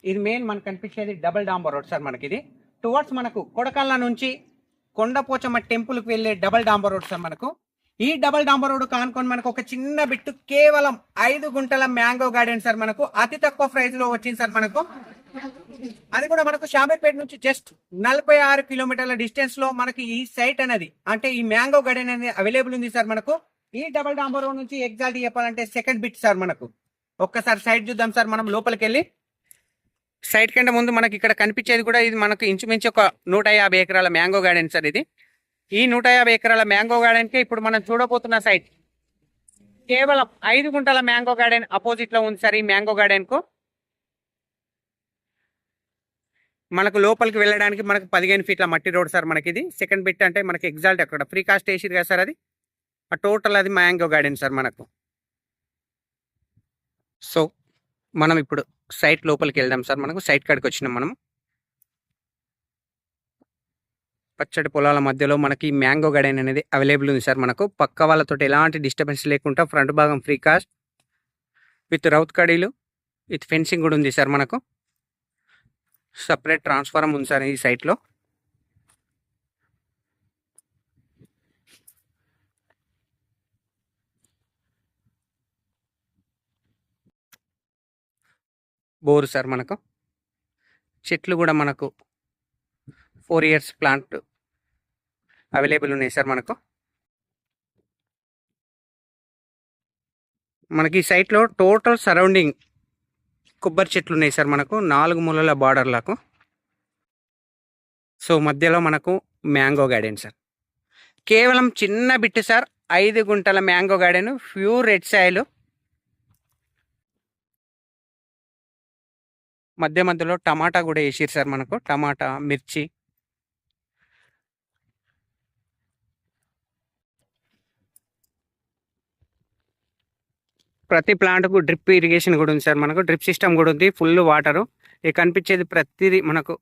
ఇది మెయిన్ మనకు కనిపించేది డబుల్ డాంబర్ రోడ్ సార్. మనకి ఇది టువర్డ్స్ మనకు కొడకళ్ళ నుంచి కొండపోచమ్మ టెంపుల్కి వెళ్ళే డబుల్ డాంబర్ రోడ్ సార్. మనకు ఈ డబుల్ డాంబర్ రోడ్ కానుకొని మనకు ఒక చిన్న బిట్టు కేవలం 5 గుంటల మ్యాంగో గార్డెన్ సార్. మనకు అతి తక్కువ ప్రైస్ లో వచ్చింది సార్. మనకు అది కూడా మనకు షామీర్పేట నుంచి జస్ట్ 46 కిలోమీటర్ల డిస్టెన్స్ లో మనకి ఈ సైట్ అనేది, అంటే ఈ మ్యాంగో గార్డెన్ అనేది అవైలబుల్ ఉంది సార్. మనకు ఈ డబుల్ డాంబర్ రోడ్ నుంచి ఎగ్జాక్ట్ చెప్పాలంటే సెకండ్ బిట్ సార్. మనకు ఒక్కసారి సైట్ చూద్దాం సార్. మనం లోపలికి వెళ్ళి సైట్ కంటే ముందు మనకి ఇక్కడ కనిపించేది కూడా ఇది మనకు ఇంచుమించు ఒక 150 ఎకరాల మ్యాంగో గార్డెన్ సార్. ఇది ఈ 150 ఎకరాల మ్యాంగో గార్డెన్ కి ఇప్పుడు మనం చూడబోతున్న సైట్ కేవలం 5 గుంటల మ్యాంగో గార్డెన్ అపోజిట్ లో ఉంది సార్. ఈ మ్యాంగో గార్డెన్ కు మనకు లోపలికి వెళ్ళడానికి మనకు 15 ఫీట్ల మట్టి రోడ్ సార్. మనకి ఇది సెకండ్ బిట్ అంటే మనకి ఎగ్జాల్ట్ అక్కడ ఫ్రీ కాస్ట్ వేసిరు కదా సార్. అది ఆ టోటల్ అది మ్యాంగో గార్డెన్ సార్ మనకు. సో మనం ఇప్పుడు సైట్ లోపలికి వెళ్దాం సార్. మనకు సైట్ కాడికి వచ్చినాం మనం. పచ్చడి పొలాల మధ్యలో మనకి మ్యాంగో గార్డెన్ అనేది అవైలబుల్ ఉంది సార్. మనకు పక్క వాళ్ళతో ఎలాంటి డిస్టర్బెన్స్ లేకుండా ఫ్రంట్ భాగం ఫ్రీ కాస్ట్ విత్ రౌత్ కడీలు విత్ ఫెన్సింగ్ కూడా ఉంది సార్. మనకు సపరేట్ ట్రాన్స్ఫార్మర్ ఉంది సార్ ఈ సైట్లో. Bore sir. మనకు చెట్లు కూడా మనకు 4 ఇయర్స్ ప్లాంట్ అవైలబుల్ ఉన్నాయి సార్. మనకి ఈ సైట్లో టోటల్ సరౌండింగ్ కొబ్బరి చెట్లు ఉన్నాయి సార్. మనకు 4 మూలల బార్డర్లకు. సో మధ్యలో మనకు మ్యాంగో గార్డెన్ సార్. కేవలం చిన్న బిట్ సార్. 5 గుంటల mango garden, pure red soil. మధ్యలో టమాటా కూడా వేసిరు సార్. మనకు టమాటా, మిర్చి. ప్రతి ప్లాంట్కు డ్రిప్ ఇరిగేషన్ కూడా ఉంది సార్. మనకు డ్రిప్ సిస్టమ్ కూడా ఉంది. Full water. ఇక కనిపించేది ప్రతిదీ మనకు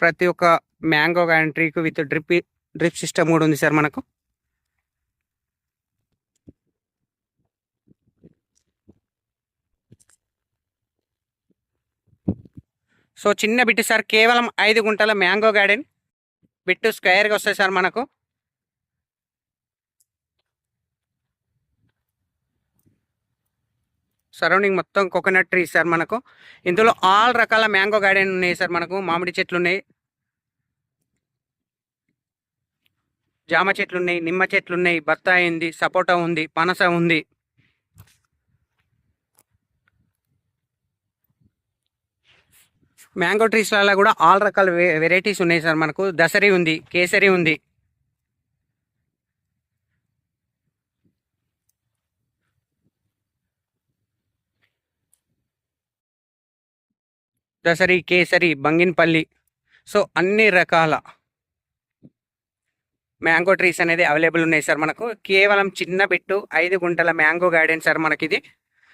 ప్రతి ఒక్క మ్యాంగో గార్డెన్ ట్రీకు విత్ డ్రిప్ సిస్టమ్ కూడా ఉంది సార్. మనకు సో చిన్న బిట్టు సార్. కేవలం 5 గుంటల మ్యాంగో గార్డెన్. బిట్టు స్క్వేర్గా వస్తాయి సార్. మనకు సరౌండింగ్ మొత్తం కోకోనట్ ట్రీ సార్. మనకు ఇందులో ఆల్ రకాల మ్యాంగో గార్డెన్ ఉన్నాయి సార్. మనకు మామిడి చెట్లు ఉన్నాయి, జామ చెట్లు ఉన్నాయి, నిమ్మ చెట్లు ఉన్నాయి, బత్తాయి ఉంది, సపోటా ఉంది, పనస ఉంది. మ్యాంగో ట్రీస్లలో కూడా ఆల్ రకాల వెరైటీస్ ఉన్నాయి సార్. మనకు దసరి ఉంది, కేసరి ఉంది. దసరి, కేసరి, బంగిన్పల్లి. సో అన్ని రకాల మ్యాంగో ట్రీస్ అనేది అవైలబుల్ ఉన్నాయి సార్. మనకు కేవలం చిన్న బిట్టు 5 గుంటల మ్యాంగో గార్డెన్ సార్ మనకి ఇది.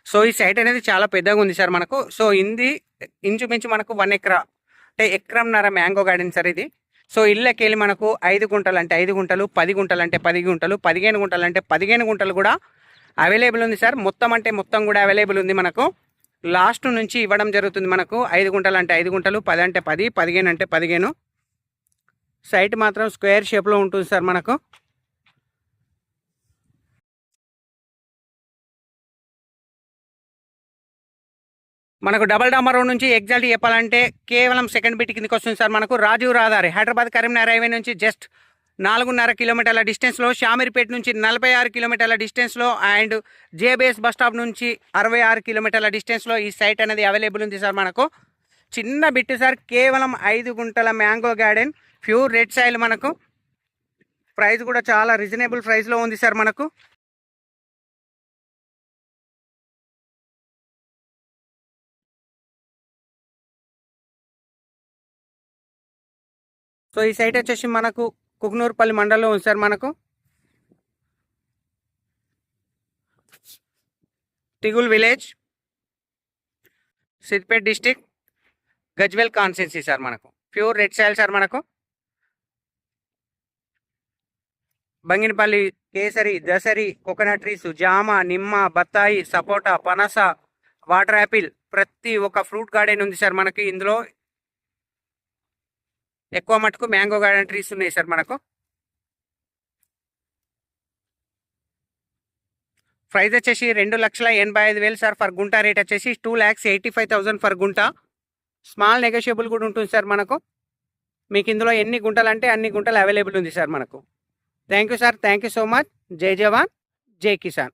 సో ఈ సైట్ అనేది చాలా పెద్దగా ఉంది సార్. మనకు సో ఇది ఇంచుమించు మనకు 1 ఎకరా అంటే ఎకరంన్నర మ్యాంగో గార్డెన్ సార్ ఇది. సో ఇళ్ళకి వెళ్ళి మనకు 5 గుంటలు అంటే 5 గుంటలు, 10 గుంటలు అంటే 10 గుంటలు, 15 గుంటలు అంటే 15 గుంటలు కూడా అవైలబుల్ ఉంది సార్. మొత్తం అంటే మొత్తం కూడా అవైలబుల్ ఉంది. మనకు లాస్ట్ నుంచి ఇవ్వడం జరుగుతుంది. మనకు 5 గుంటలు అంటే 5 గుంటలు, 10 అంటే 10, 15 అంటే 15. సైట్ మాత్రం స్క్వేర్ షేప్లో ఉంటుంది సార్. మనకు డబల్ డాంబర్ రోడ్ నుంచి ఎగ్జాక్ట్ చెప్పాలంటే కేవలం సెకండ్ బిట్ కిందకి వస్తుంది సార్. మనకు రాజీవ్ రహదారి హైదరాబాద్ కరీంనగర్ హైవే నుంచి జస్ట్ 4.5 కిలోమీటర్ల డిస్టెన్స్లో, షామీర్పేట నుంచి 46 కిలోమీటర్ల డిస్టెన్స్లో అండ్ జేబీఎస్ బస్ స్టాప్ నుంచి 66 కిలోమీటర్ల డిస్టెన్స్లో ఈ సైట్ అనేది అవైలబుల్ ఉంది సార్. మనకు చిన్న బిట్ సార్. కేవలం 5 గుంటల mango garden, pure red soil. మనకు ప్రైస్ కూడా చాలా రీజనబుల్ ప్రైస్లో ఉంది సార్. మనకు సో ఈ సైట్ వచ్చేసి మనకు కుకునూరుపల్లి మండలంలో ఉంది సార్. మనకు Tigul village, Siddipet district, Gajwel constituency sir. మనకు ప్యూర్ రెడ్ సాయిల్ సార్. మనకు బంగినపల్లి, కేసరి, దసరి, కోకోనట్ ట్రీస్, జామ, నిమ్మ, బత్తాయి, సపోటా, పనస, వాటర్ యాపిల్, ప్రతి ఒక్క ఫ్రూట్ గార్డెన్ ఉంది సార్ మనకి. ఇందులో ఎక్కువ మటుకు మ్యాంగో గార్డెన్ ట్రీస్ ఉన్నాయి సార్ మనకు. ప్రైస్ వచ్చేసి 2,85,000 సార్ ఫర్ గుంట. రేట్ వచ్చేసి 2,85,000 ఫర్ గుంట. స్మాల్ నెగోషియబుల్ కూడా ఉంటుంది సార్ మనకు. మీకు ఇందులో ఎన్ని గుంటలు అంటే అన్ని గుంటలు అవైలబుల్ ఉంది సార్ మనకు. Thank you sir, thank you so much. జై జవాన్, జై కిసాన్.